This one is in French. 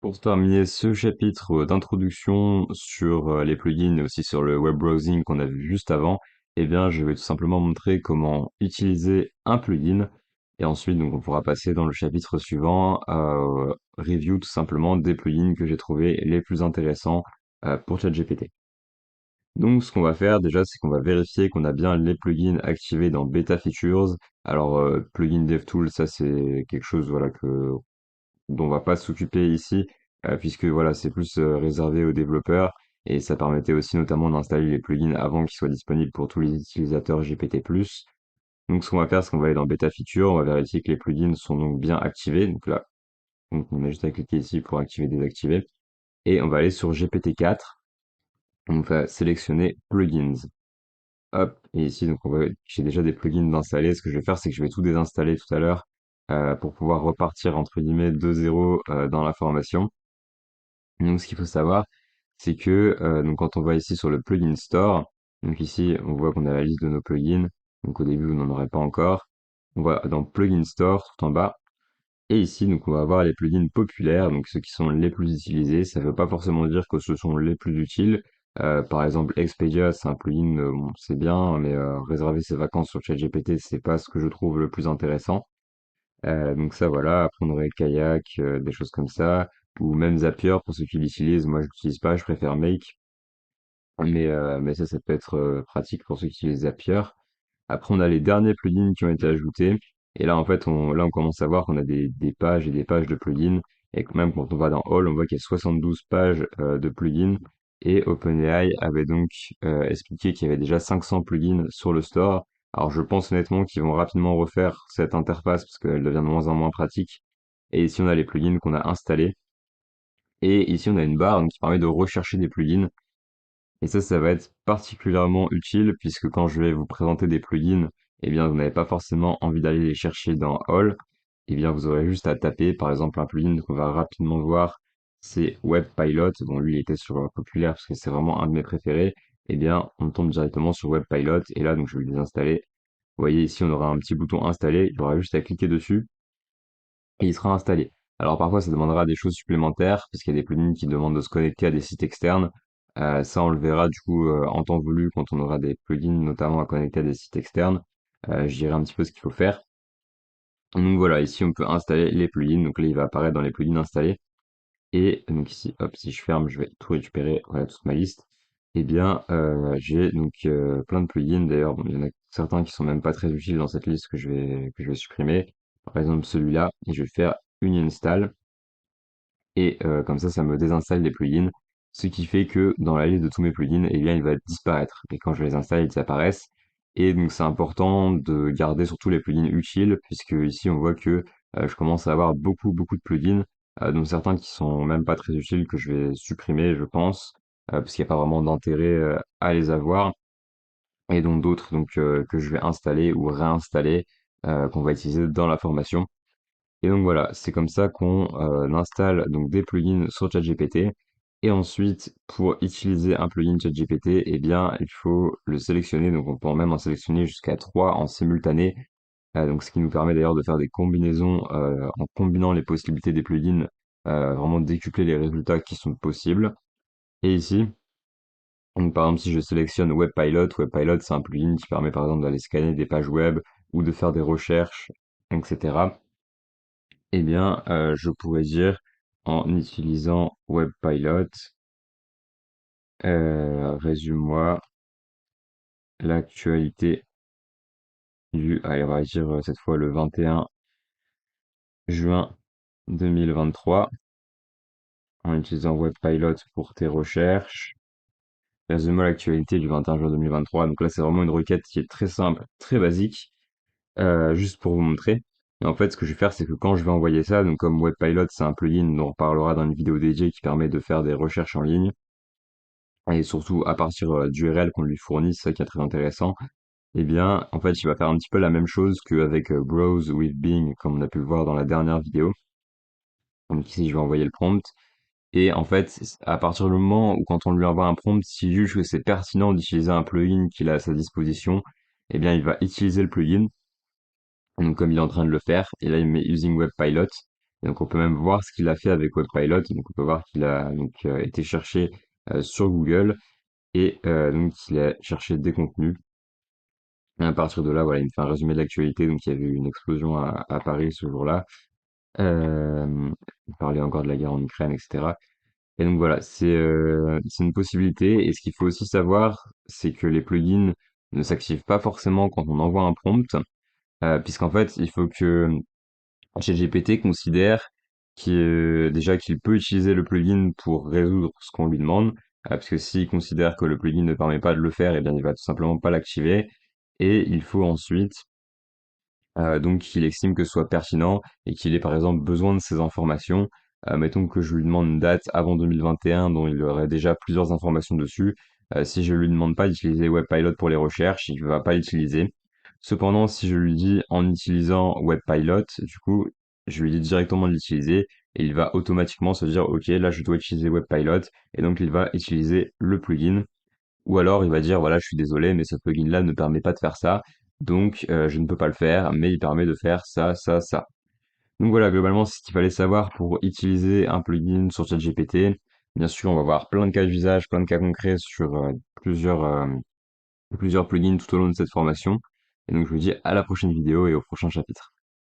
Pour terminer ce chapitre d'introduction sur les plugins et aussi sur le web browsing qu'on a vu juste avant, eh bien, je vais tout simplement montrer comment utiliser un plugin et ensuite, donc, on pourra passer dans le chapitre suivant à review tout simplement des plugins que j'ai trouvé les plus intéressants pour ChatGPT. Donc, ce qu'on va faire déjà, c'est qu'on va vérifier qu'on a bien les plugins activés dans Beta Features. Alors, plugin DevTools, ça c'est quelque chose voilà que dont on va pas s'occuper ici, puisque voilà, c'est plus réservé aux développeurs et ça permettait aussi notamment d'installer les plugins avant qu'ils soient disponibles pour tous les utilisateurs GPT+. Donc ce qu'on va faire, c'est qu'on va aller dans Beta Feature, on va vérifier que les plugins sont donc bien activés. Donc là, donc on a juste à cliquer ici pour activer, désactiver. Et on va aller sur GPT-4. On va sélectionner Plugins. Hop, et ici, donc j'ai déjà des plugins d'installer. Ce que je vais faire, c'est que je vais tout désinstaller tout à l'heure pour pouvoir repartir entre guillemets de zéro dans la formation. Donc, ce qu'il faut savoir, c'est que donc quand on va ici sur le plugin store, donc ici on voit qu'on a la liste de nos plugins. Donc au début, vous n'en aurez pas encore. On va dans plugin store tout en bas. Et ici, donc on va avoir les plugins populaires, donc ceux qui sont les plus utilisés. Ça ne veut pas forcément dire que ce sont les plus utiles. Par exemple, Expedia, c'est un plugin, bon, c'est bien, mais réserver ses vacances sur ChatGPT, c'est pas ce que je trouve le plus intéressant. Donc ça, voilà. Après, on aurait Kayak, des choses comme ça. Ou même Zapier, pour ceux qui l'utilisent. Moi, je l'utilise pas, je préfère Make. Mais ça peut être pratique pour ceux qui utilisent Zapier. Après, on a les derniers plugins qui ont été ajoutés. Et là, en fait, on commence à voir qu'on a des pages et des pages de plugins. Et que même quand on va dans All, on voit qu'il y a 72 pages de plugins. Et OpenAI avait donc expliqué qu'il y avait déjà 500 plugins sur le store. Alors, je pense honnêtement qu'ils vont rapidement refaire cette interface parce qu'elle devient de moins en moins pratique. Et ici, on a les plugins qu'on a installés. Et ici, on a une barre donc, qui permet de rechercher des plugins. Et ça va être particulièrement utile puisque quand je vais vous présenter des plugins, eh bien, vous n'avez pas forcément envie d'aller les chercher dans All. Eh bien, vous aurez juste à taper, par exemple, un plugin qu'on va rapidement voir, c'est WebPilot. Bon, lui, il était sur Populaire parce que c'est vraiment un de mes préférés. Eh bien, on tombe directement sur WebPilot et là, donc, je vais le désinstaller. Vous voyez, ici, on aura un petit bouton installé. Il aura juste à cliquer dessus et il sera installé. Alors parfois ça demandera des choses supplémentaires parce qu'il y a des plugins qui demandent de se connecter à des sites externes. Ça on le verra du coup en temps voulu quand on aura des plugins notamment à connecter à des sites externes. Je dirai un petit peu ce qu'il faut faire. Donc voilà, ici on peut installer les plugins. Donc là il va apparaître dans les plugins installés. Et donc ici, hop, si je ferme, je vais tout récupérer, voilà toute ma liste. Eh bien, j'ai donc plein de plugins. D'ailleurs, bon, il y en a certains qui sont même pas très utiles dans cette liste que je vais supprimer. Par exemple celui-là, et je vais faire une install. Et comme ça me désinstalle les plugins, ce qui fait que dans la liste de tous mes plugins, eh bien, il va disparaître. Et quand je les installe, ils apparaissent. Et donc, c'est important de garder surtout les plugins utiles, puisque ici, on voit que je commence à avoir beaucoup de plugins, dont certains qui sont même pas très utiles, que je vais supprimer, je pense, parce qu'il n'y a pas vraiment d'intérêt à les avoir. Et donc d'autres que je vais installer ou réinstaller, qu'on va utiliser dans la formation. Et donc voilà, c'est comme ça qu'on installe donc des plugins sur ChatGPT. Et ensuite, pour utiliser un plugin ChatGPT, eh bien, il faut le sélectionner. Donc on peut même en sélectionner jusqu'à 3 en simultané. Donc ce qui nous permet d'ailleurs de faire des combinaisons en combinant les possibilités des plugins, vraiment décupler les résultats qui sont possibles. Et ici, donc par exemple, si je sélectionne WebPilot, c'est un plugin qui permet par exemple d'aller scanner des pages web ou de faire des recherches, etc. Eh bien, je pourrais dire en utilisant WebPilot, résume-moi l'actualité allez, on va dire cette fois le 21 juin 2023, en utilisant WebPilot pour tes recherches. Résume-moi l'actualité du 21 juin 2023. Donc là, c'est vraiment une requête qui est très simple, très basique, juste pour vous montrer. Et en fait, ce que je vais faire, c'est que quand je vais envoyer ça, donc comme WebPilot, c'est un plugin dont on parlera dans une vidéo dédiée qui permet de faire des recherches en ligne, et surtout à partir du URL qu'on lui fournit, c'est ça qui est très intéressant, eh bien, en fait, il va faire un petit peu la même chose qu'avec Browse with Bing, comme on a pu le voir dans la dernière vidéo. Donc ici, je vais envoyer le prompt. Et en fait, à partir du moment où quand on lui envoie un prompt, s'il juge que c'est pertinent d'utiliser un plugin qu'il a à sa disposition, eh bien, il va utiliser le plugin. Donc comme il est en train de le faire, et là il met Using Web Pilot. Et donc on peut même voir ce qu'il a fait avec Webpilot. Donc on peut voir qu'il a donc été cherché sur Google et donc il a cherché des contenus. Et à partir de là, voilà, il me fait un résumé de l'actualité. Donc il y avait eu une explosion à Paris ce jour-là. Il parlait encore de la guerre en Ukraine, etc. Et donc voilà, c'est une possibilité. Et ce qu'il faut aussi savoir, c'est que les plugins ne s'activent pas forcément quand on envoie un prompt, puisqu'en fait, il faut que ChatGPT considère déjà qu'il peut utiliser le plugin pour résoudre ce qu'on lui demande, parce que s'il considère que le plugin ne permet pas de le faire, eh bien il va tout simplement pas l'activer. Et il faut ensuite donc qu'il estime que ce soit pertinent et qu'il ait par exemple besoin de ces informations. Mettons que je lui demande une date avant 2021 dont il aurait déjà plusieurs informations dessus. Si je lui demande pas d'utiliser Webpilot pour les recherches, il va pas l'utiliser. Cependant, si je lui dis en utilisant Webpilot, du coup, je lui dis directement de l'utiliser et il va automatiquement se dire, OK, là, je dois utiliser Webpilot et donc il va utiliser le plugin. Ou alors il va dire, voilà, je suis désolé, mais ce plugin-là ne permet pas de faire ça, donc je ne peux pas le faire, mais il permet de faire ça, ça, ça. Donc voilà, globalement, c'est ce qu'il fallait savoir pour utiliser un plugin sur ChatGPT. Bien sûr, on va voir plein de cas d'usage, plein de cas concrets sur plusieurs plugins tout au long de cette formation. Et donc je vous dis à la prochaine vidéo et au prochain chapitre.